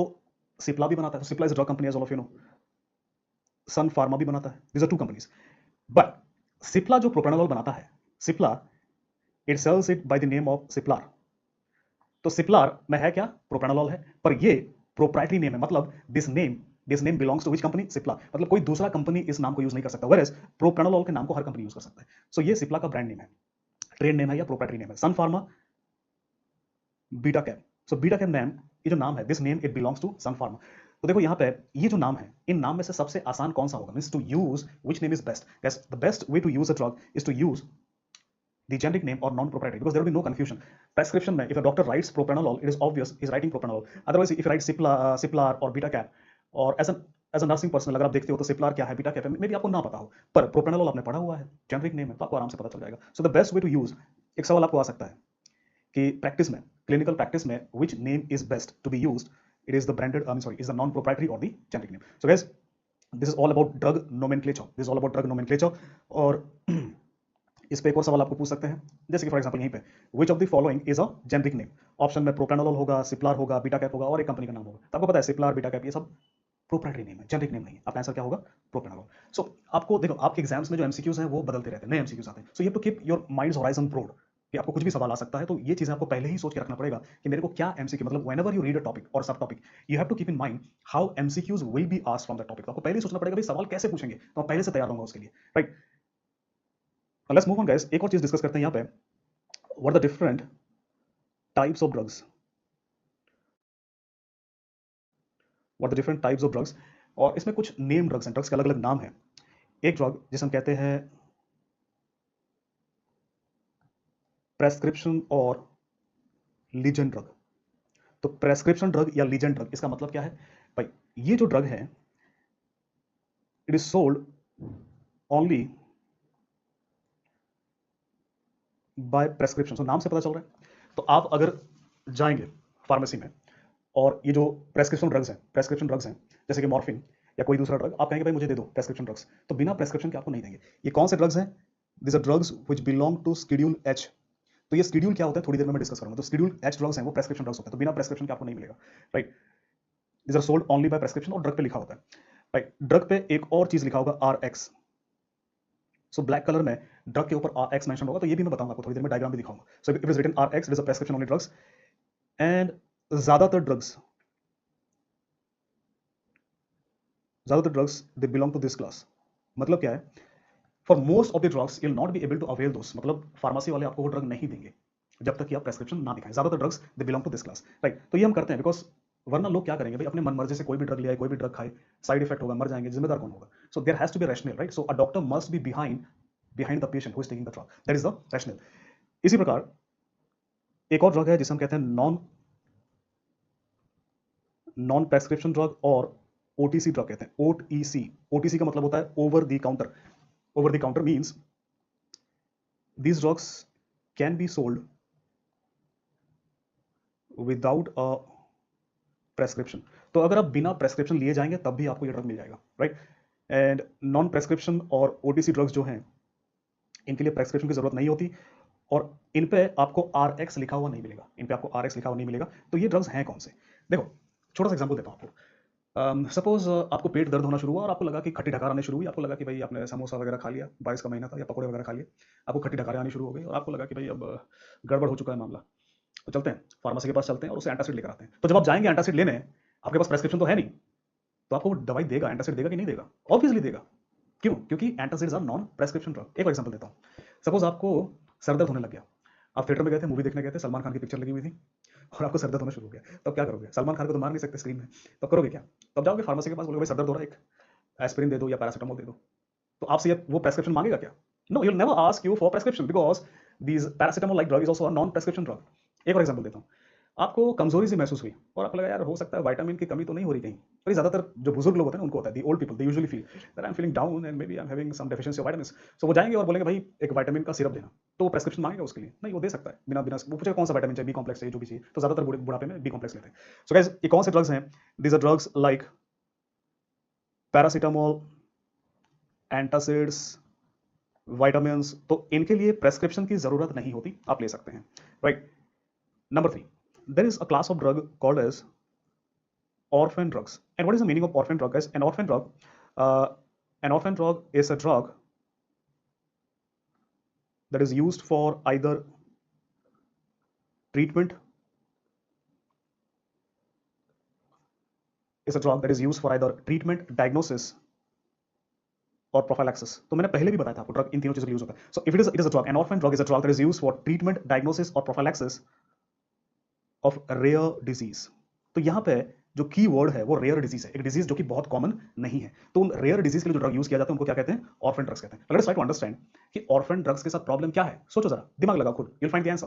सिप्ला भी बनाता है, Cipla is a drug company as all of you know, Sun Pharma भी बनाता है, these are two companies. But Cipla जो प्रोप्रानोलॉल बनाता है, Cipla it sells it by the name of Ciplar. तो सिप्लार में है क्या, प्रोप्रानोलॉल है, पर ये प्रोप्राइटरी नेम है, मतलब this name belongs to which company, Cipla, मतलब कोई दूसरा कंपनी इस नाम को यूज नहीं कर सकता, वेरएज प्रोप्रानोलॉल के नाम को हर कंपनी यूज कर सकता है। सो ये सिप्ला का ब्रांड नेम है, ट्रेड नेम है या प्रोप्राइटरी नेम है। Sun Pharma, Betacap. So Betacap name, ये जो नाम है, this name it belongs to Sun Pharma. तो देखो यहाँ पे ये जो नाम है, इन नाम में से सबसे आसान कौन सा होगा, means to use which name is best, the best way to use a drug is to use the generic name or non-proprietary, because there will be no confusion. Prescription mein, if a doctor writes propranolol, it is obvious he's writing propranolol. Otherwise, if he writes Ciplar or beta cap, or as a nursing personnel अगर आप देखते हो तो सिप्लार क्या है, बीटा कैप है, मे बी आपको ना पता हो, पर प्रोप्रानोल आपने पढ़ा हुआ है, जेनरिक नेम है, तो आपको आराम से पता चल जाएगा। So the best way to use, एक सवाल आपको आ सकता है कि प्रैक्टिस में, क्लिनिकल प्रैक्टिस में, which name is best to be used, it is the branded, sorry, is the non proprietary और the generic name. So guys, this is all about drug nomenclature, this is all about drug nomenclature. और इस पे एक और सवाल आपको पूछ सकते हैं, जैसे कि फॉर एग्जांपल यहीं पे, which of the following is a generic name. Option में प्रोप्रानोलॉल होगा, सिप्लार होगा, बीटा कैप होगा और एक कंपनी का नाम होगा। तो आपको पता है सिप्लार, बीटा कैप ये सब प्रोप्राइटरी नेम है, जेनरिक नेम नहीं है। आपका आंसर क्या होगा, प्रोप्रानोलॉल। सो आपको देखो, आपके एग्जाम्स में जो एमसीक्यूज हैं वो बदलते रहते हैं, नए एमसीक्यूज आते हैं। So you have to keep your minds horizon broad, कि आपको कुछ भी सवाल आ सकता है, तो ये चीजें आपको पहले ही सोच के रखना पड़ेगा कि मेरे को क्या एमसीक्यू, मतलब whenever you read a topic और subtopic, you have to keep in mind how MCQs will be asked from that topic. तो आपको पहले ही सोचना पड़ेगा भाई सवाल कैसे पूछेंगे, तो मैं पहले से तैयार रहूंगा उसके लिए, right. Let's move on guys, एक और चीज डिस्कस करते हैं यहाँ पे, what are the different types of drugs, what the different types of drugs. और इसमें कुछ नेम ड्रग्स हैं, ड्रग्स के अलग अलग नाम हैं। एक ड्रग जिसे हम कहते हैं प्रेस्क्रिप्शन और लीजेंड ड्रग। तो प्रेस्क्रिप्शन ड्रग या लीजेंड ड्रग, इसका मतलब क्या है भाई, ये जो ड्रग है it is sold only by prescription. तो नाम से पता चल रहा है। तो आप अगर जाएंगे फार्मेसी में और ये जो प्रेस्क्रिप्शन ड्रग्स हैं जैसे कि मॉर्फिन या कोई दूसरा ड्रग, आप कहेंगे भाई मुझे दे दो प्रेस्क्रिप्शन ड्रग्स, तो बिना प्रेस्क्रिप्शन के आपको नहीं देंगे। ये कौन से ड्रग्स हैं, this are drugs which belong to schedule H. तो ये शेड्यूल क्या होता है थोड़ी देर में मैं डिस्कस करूंगा। तो शेड्यूल एच ड्रग्स हैं वो प्रेस्क्रिप्शन ड्रग्स होते हैं, तो बिना प्रेस्क्रिप्शन के आपको नहीं मिलेगा, right. This are sold only by prescription और ड्रग पे लिखा होता है, राइट। ड्रग पे एक और चीज लिखा होगा R X. So black colour में ड्रग के ऊपर आर एक्स मेंशन होगा, तो ये भी मैं बताऊंगा आपको थोड़ी देर में, डायग्राम भी दिखाऊंगा। So it is written R X, it is a prescription only drugs. And ज्यादातर drugs they belong to this class. मतलब क्या है, for most of the drugs you will not be able to avail those, मतलब फार्मेसी वाले आपको वो ड्रग नहीं देंगे जब तक कि आप प्रेस्क्रिप्शन ना दिखाएं। ज्यादातर drugs they belong to this class, right. तो ये हम करते हैं बिकॉज वरना लोग क्या करेंगे भाई, अपने मन मर्जी से कोई भी ड्रग लिया, कोई भी ड्रग खाए, साइड इफेक्ट होगा, मर जाएंगे, जिम्मेदार कौन होगा। So there has to be rational, right. So a doctor must be behind the patient who is taking the drug, that is the rational. इसी प्रकार एक और ड्रग है जिसे हम कहते हैं नॉन प्रेस्क्रिप्शन ड्रग और ओटीसी ड्रग कहते हैं। ओटीसी, ओटीसी का मतलब होता है over the counter. Over the counter means these drugs can be sold without a prescription। तो अगर आप बिना प्रेस्क्रिप्शन लिए जाएंगे तब भी आपको ये ड्रग मिल जाएगा, राइट। एंड नॉन प्रेस्क्रिप्शन और ओटीसी ड्रग्स जो हैं इनके लिए प्रेस्क्रिप्शन की जरूरत नहीं होती और इन पे आपको आर एक्स लिखा हुआ नहीं मिलेगा, इन पे आपको आर एक्स लिखा हुआ नहीं मिलेगा। तो ये ड्रग्स हैं कौन से, देखो छोटा सा एग्जांपल देता हूँ आपको। सपोज आपको पेट दर्द होना शुरू हुआ और आपको लगा कि खट्टी ढकार आने शुरू हुई, आपको लगा कि भाई आपने समोसा वगैरह खा लिया, बारिश का महीना था, या पकौड़े वगैरह खा लिए, आपको खट्टी ढकारें आनी शुरू हो गई और आपको लगा कि भाई अब गड़बड़ हो चुका है मामला। तो चलते हैं फार्मेसी के पास, चलते हैं और उसे एंटासिड लेकर आते हैं। तो जब आप जाएंगे एंटासिड लेने, आपके पास प्रेस्क्रिप्शन तो है नहीं, तो आपको वो दवाई देगा, एंटासिड देगा कि नहीं देगा, ऑब्वियसली देगा। क्यों, क्योंकि antacids are non prescription drug. एक और एग्जांपल देता हूँ, सपोज आपको सर दर्द होने लग गया, आप थिएटर में गए थे, मूवी देखने गए थे, सलमान खान की पिक्चर लगी हुई थी और आपको सर दर्द होना शुरू हो गया, तब क्या करोगे, सलमान खान को तो मार नहीं सकते स्क्रीन में, तब करोगे क्या, तब जाओगे फार्मेसी के पास, बोलोगे भाई सर दर्द हो रहा है, एक एस्पिरिन दे दो या पैरासिटामोल दे दो। तो आपसे वो प्रेस्क्रिप्शन मांगेगा क्या, no, you will never ask you for prescription because these paracetamol like drug is also a non prescription drug. एक और एग्जांपल देता हूँ, आपको कमजोरी सी महसूस हुई और आपको लगा यार हो सकता है विटामिन की कमी तो नहीं हो रही कहीं, तो ये ज्यादातर जो बुजुर्ग लोग होते हैं ना उनको होता है, the old people they usually feel that I am feeling down and maybe I am having some deficiency of vitamins. So वो जाएंगे और बोलेंगे भाई एक विटामिन का सिरप देना, तो वो प्रेस्क्रिप्शन मांगेगा उसके लिए, नहीं वो दे सकता है बिना बिना, वो पूछेगा कौन सा विटामिन चाहिए, बी कॉम्प्लेक्स चाहिए, जो भी चाहिए, तो ज्यादातर बुढ़ापे में बी कॉम्प्लेक्स लेते हैं। सो गाइस ये कौन से ड्रग्स हैं, these are drugs like paracetamol, antacids, vitamins. तो इनके लिए प्रेस्क्रिप्शन की जरूरत नहीं होती, आप ले सकते हैं, right. Number 3, there is a class of drug called as orphan drugs. And what is the meaning of orphan drug, guys? Uh, an orphan drug is a drug that is used for either treatment is a drug that is used for either treatment, diagnosis और prophylaxis. तो मैंने पहले भी बताया था आपको ड्रग इन तीनों चीजों के लिए यूज होता है. So if it is a drug, N orphan drug is a drug that is used for treatment, diagnosis और प्रोफाइलैक्सिस ऑफ रेयर डिजीज. तो यहाँ पे जो की वर्ड है वो रेयर डिजीज है, एक डिजीज जो कि बहुत कॉमन नहीं है. तो उन रेयर डिजीज के लिए जो ड्रग यूज किया जाता है उनको क्या कहते हैं? ऑर्फन ड्रग्स कहते हैं. लेट्स ट्राई टू अंडरस्टैंड कि ऑर्फन ड्रग्स के साथ प्रॉब्लम क्या है. सोचो जरा, दिमाग लगाओ खुद, you will find the answer.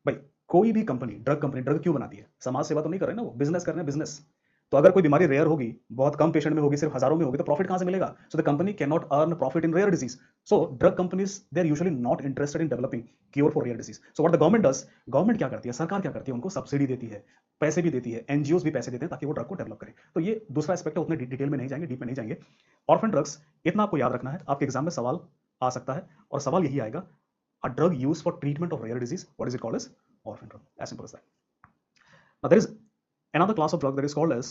भाई कोई भी कंपनी ड्रग क्यों बनाती है? समाज सेवा तो नहीं कर रहे ना, वो बिजनेस कर रहे हैं, बिजनेस. तो अगर कोई बीमारी रेयर होगी, बहुत कम पेशेंट में होगी, सिर्फ हजारों में होगी, तो प्रॉफिट कहां से मिलेगा? So the company can not earn profit in rare disease. So drug companies they are usually not interested in developing cure for rare disease. So what the government does, government क्या करती है, सरकार क्या करती है, उनको सब्सिडी देती है, पैसे भी देती है, एनजीओज भी पैसे देते हैं ताकि वो ड्रग को डेवलप करें. तो ये दूसरा एस्पेक्ट है, उतने डिटेल में नहीं जाएंगे, डीप में नहीं जाएंगे. ऑर्फन ड्रग्स, इतना आपको याद रखना है, आपके एग्जाम में सवाल आ सकता है और सवाल यही आएगा, a drug used for treatment of rare disease, what is it called as? Orphan drug. As simple as that. Now there is another class of drug that is called as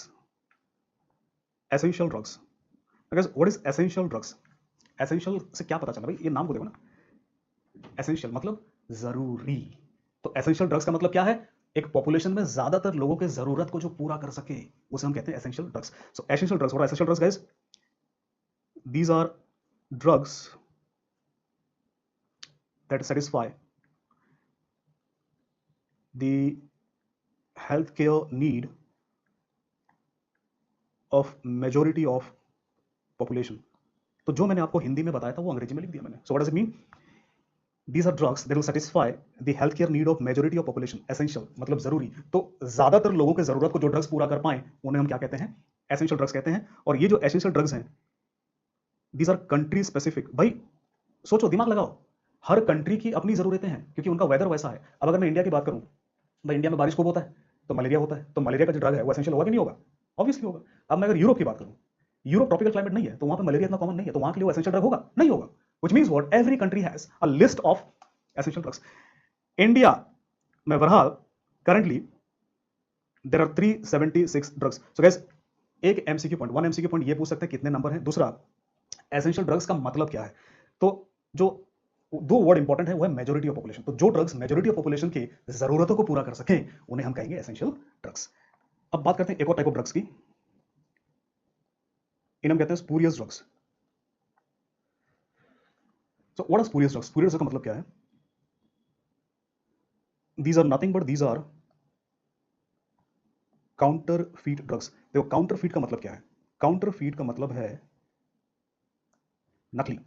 essential drugs. Because what is essential drugs? Essential से क्या पता चला भाई, ये नाम को देखो ना, essential मतलब जरूरी. तो essential drugs का मतलब क्या है? एक पॉपुलेशन में ज्यादातर लोगों के जरूरत को जो पूरा कर सके उसे हम कहते हैं essential drugs. So essential drugs, what are essential drugs guys? These are drugs that satisfy the healthcare need of majority of population. तो जो मैंने आपको हिंदी में बताया था वो अंग्रेजी में लिख दिया मैंने. So what does it mean? These are drugs that will satisfy the healthcare need of majority of population. Essential मतलब जरूरी. तो ज्यादातर लोगों के जरूरत को जो ड्रग्स पूरा कर पाए उन्हें हम क्या कहते हैं? एसेंशियल ड्रग्स कहते हैं. और ये जो एसेंशियल ड्रग्स हैं, दीज आर कंट्री स्पेसिफिक. भाई सोचो, दिमाग लगाओ, हर कंट्री की अपनी जरूरतें हैं क्योंकि उनका वेदर वैसा है. अब अगर मैं इंडिया की बात करूं, भाई इंडिया में बारिश खूब होता है तो मलेरिया होता है, तो मलेरिया का जो ड्रग है वो एसेंशियल होगा कि नहीं होगा? ऑब्वियसली होगा. अब मैं अगर यूरोप की बात करूं, यूरोप ट्रॉपिकल क्लाइमेट नहीं है तो वहां पे मलेरिया इतना कॉमन नहीं है, तो वहां के लिए वो एसेंशियल ड्रग होगा? नहीं होगा. Which means what, every country has a list of essential drugs. India में बहरहाल currently there are 376 drugs. So guys, एक MCQ point, one MCQ point ये पूछ सकते हैं कितने नंबर हैं. दूसरा, एसेंशियल ड्रग्स का मतलब क्या है? तो जो दो वर्ड इंपॉर्टेंट है वो है मेजोरिटी ऑफ पॉपुलेशन. तो जो ड्रग्स मेजोरिटी ऑफ पॉपुलेशन की जरूरतों को पूरा कर सकें उन्हें हम कहेंगे एसेंशियल ड्रग्स. अब बात करते हैं एक और टाइप ऑफ ड्रग्स की, इन्हें हम कहते हैं spurious drugs. So what are spurious drugs? Spurious का मतलब क्या है? These are nothing but these are counterfeit drugs. देखो काउंटरफीट का मतलब क्या है? काउंटरफीट का मतलब है नकली.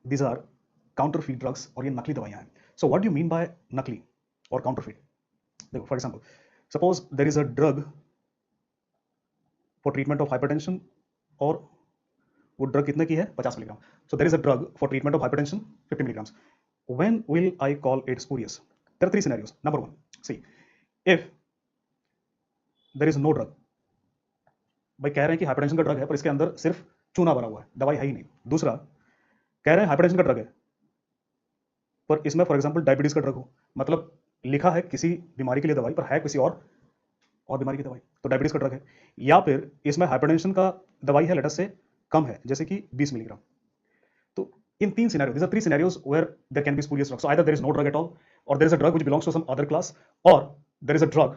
these are counterfeit drugs और ये नकली दवाइयां हैं. So what do you mean by नकली और counterfeit? देखो for example, suppose there is a drug for treatment of hypertension, और वो ड्रग कितने की है? 50 milligram. So there is a drug for treatment of hypertension 50 milligrams. When will I call it spurious? There are three scenarios. Number one, see, if there is no drug, भाई कह रहे हैं कि हाइपरटेंशन का ड्रग है पर इसके अंदर सिर्फ चूना भरा हुआ है, दवाई है ही नहीं. दूसरा, कह रहे हैं हाइपरटेंशन का ड्रग है पर इसमें फॉर एग्जांपल डायबिटीज का ड्रग हो, मतलब लिखा है किसी बीमारी के लिए दवाई पर है किसी और बीमारी की दवाई, तो डायबिटीज का ड्रग है. या फिर इसमें हाइपरटेंशन का दवाई है, लेट अस से कम है, जैसे कि 20 मिलीग्राम. तो in तीन scenarios, these are three scenarios where there can be spurious drug. So either there is no drug at all, or there is a drug which belongs to some other class, or there is a drug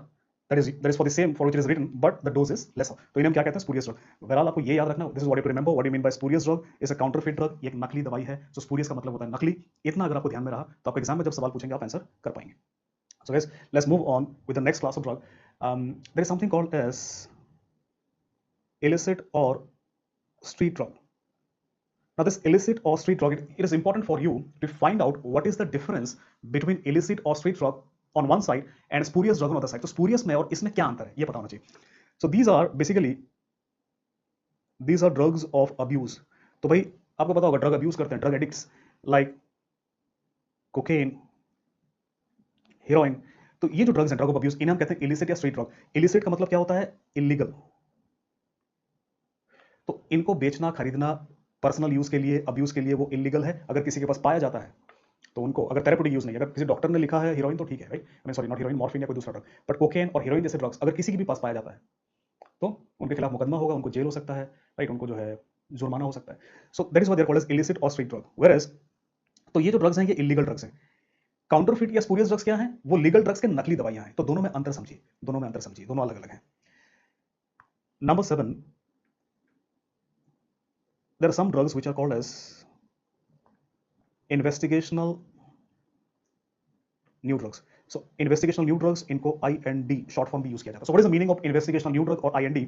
that is for the same for which it is written, but the dose is lesser. तो इन्हें हम क्या कहते हैं? spurious drug. बहरहाल आपको ये याद रखना, this is what you have to remember. What do you mean by spurious drug? is a counterfeit drug. ये एक नकली दवाई है. So spurious का मतलब होता है नकली. इतना अगर आपको ध्यान में रहा तो आपको एग्जाम में जब सवाल पूछेंगे आप आंसर कर पाएंगे. So guys, let's move on with the next class of drug. There is something called as illicit or street drug. Now this illicit or street drug, it is important for you to find out what is the difference between illicit or street drug on one side and spurious drug on the other side. तो spurious में और इसमें क्या अंतर है ये पता होना चाहिए. So these are basically drugs of abuse. तो भाई आपको पता होगा ड्रग अब्यूज करते हैं drug addicts like cocaine, heroine. तो ये जो ड्रग्स हैं ड्रग ऑफ अब्यूज, इन्हें हम कहते हैं इलिसिट या स्ट्रीट ड्रग. इलिसिट का मतलब क्या होता है? इलीगल. तो इनको बेचना खरीदना पर्सनल यूज के लिए, अब्यूज के लिए वो इलीगल है. अगर किसी के पास पाया जाता है तो उनको, अगर थेरेप्यूटिक यूज नहीं, अगर किसी डॉक्टर ने लिखा है हीरोइन तो ठीक है, right, I mean sorry not heroine, morphine या कोई दूसरा ड्रग, बट कोकेन और हीरोइन जैसे ड्रग्स अगर किसी के भी पास पाया जाता है तो उनके खिलाफ मुकदमा होगा, उनको जेल हो सकता है, राइट, उनको जो है जुर्माना हो सकता है. So that is what they are called as illicit और स्ट्रीट ड्रग. वेयर एज, तो ये जो ड्रग्स हैं ये इलीगल ड्रग्स हैं. काउंटरफिट या स्पूरियस ड्रग्स क्या हैं? वो लीगल ड्रग्स के नकली दवाइयां हैं। तो दोनों में अंतर समझिए, दोनों अलग अलग हैं। Number 7, there are some drugs which are called as investigational new drugs. So investigational new drugs, इनको IND शॉर्ट फॉर्म भी यूज किया जाता है। So what is the meaning of investigational new drug और IND?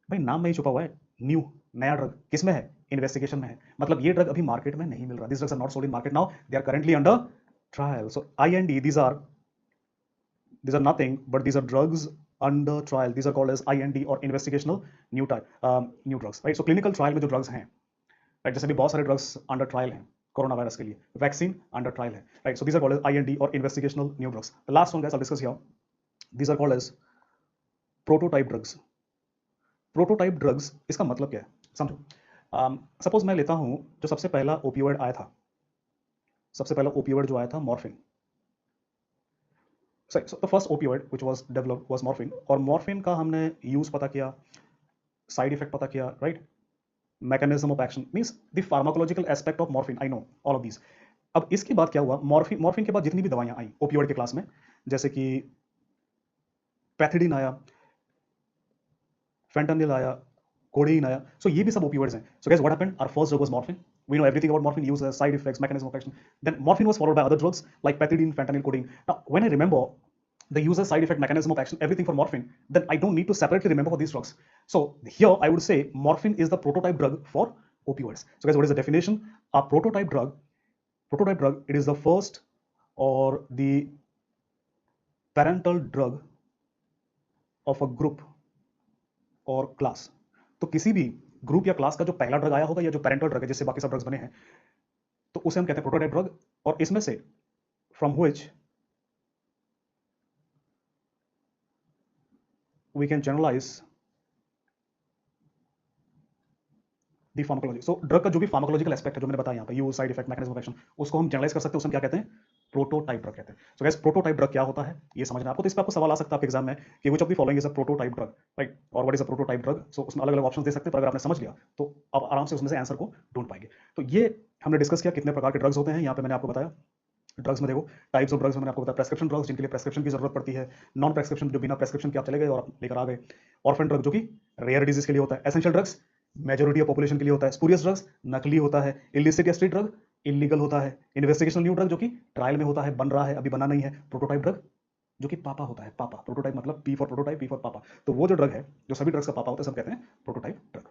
भाई नाम में ही छुपा हुआ है, न्यू, नया ड्रग। किस में है? इन्वेस्टिगेशन में है। मतलब ये ड्रग अभी मार्केट में नहीं मिल रहा। This drugs are not sold in market now, they are currently under trial. So IND, these are nothing but these are drugs under trial. These are called as IND or investigational new drugs, right? So clinical trial में जो drugs हैं, right, जैसे भी बहुत सारे drugs under trial हैं कोरोना वायरस के लिए, वैक्सीन अंडर ट्रायल है, right? So these are called as IND or investigational new drugs. The last one guys I'll discuss here, these are called as prototype drugs. Prototype drugs, इसका मतलब क्या है समझो। सपोज मैं लेता हूं जो सबसे पहला ओपियोइड आया था, सबसे पहला ओपियोइड जो आया था morphine. So the first opioid which was developed was morphine, और मॉर्फिन का हमने यूज पता किया, साइड इफेक्ट पता किया, right, mechanism of action means the pharmacological aspect of morphine, I know all of these. अब इसके बाद क्या हुआ, मॉर्फिन के बाद जितनी भी दवाइयां आई ओपियोइड के क्लास में, जैसे कि पैथिडीन आया, फेंटानिल आया, कोडीन आया, सो ये भी सब ओपियोइड्स हैं। So guys what happened, our first drug was morphine, we know everything about morphine, use, side effects, mechanism of action. Then morphine was followed by other drugs like pethidine, fentanyl, codeine. Now when I remember the user, side effect, mechanism of action, everything for morphine, then I don't need to separately remember for these drugs. So here I would say morphine is the prototype drug for opioids. So guys, what is the definition? A prototype drug, it is the first or the parental drug of a group और क्लास। तो किसी भी ग्रुप या क्लास का जो पहला ड्रग आया होगा या जो पेरेंटल ड्रग है जिससे बाकी सब ड्रग्स बने हैं, तो उसे हम कहते हैं प्रोटोटाइप ड्रग। और इसमें से from which we can generalize the pharmacology. So drug का जो भी फार्माकोलॉजिकल एस्पेक्ट है जो मैंने बताया यहाँ पे, use, side effect, mechanism of action, उसको हम जनरलाइज कर सकते हैं, उसे हम क्या कहते हैं, प्रोटोटाइप ड्रग कहते हैं। सो गाइस प्रोटोटाइप ड्रग क्या होता है ये समझना आपको। तो इस पर आपको सवाल आ सकता है आपके एग्जाम में कि which of the following is a prototype drug, right, और what is a prototype drug. So उसमें अलग अलग ऑप्शंस दे सकते हैं, पर अगर आपने समझ लिया तो आप आराम से उसमें से आंसर को ढूंढ पाएंगे। तो ये हमने डिस्कस किया कितने प्रकार के ड्रग्स होते हैं। यहाँ पे मैंने आपको बताया ड्रग्स में देखो टाइप्स ऑफ ड्रग्स, मैंने आपको बताया प्रेस्क्रिप्शन ड्रग्स जिनके लिए प्रेस्क्रिप्शन की जरूरत पड़ती है, नॉन प्रेस्क्रिप्शन जो बिना प्रेस्क्रिप्शन के आप चले गए और आप लेकर आ गए, ऑर्फन ड्रग जो कि रेयर डिजीज के लिए होता है, essential drugs majority of population के लिए होता है, स्पूरियस ड्रग्स नकली होता है, इलिसिट या स्ट्रीट ड्रग इलीगल होता है, इन्वेस्टिगेशनल न्यू ड्रग जो कि ट्रायल में होता है, बन रहा है, अभी बना नहीं है, प्रोटोटाइप ड्रग जो कि पापा होता है, पापा, प्रोटोटाइप मतलब P for prototype, P for पापा। तो वो जो ड्रग है जो सभी ड्रग्स का पापा होता है सब कहते हैं प्रोटोटाइप ड्रग।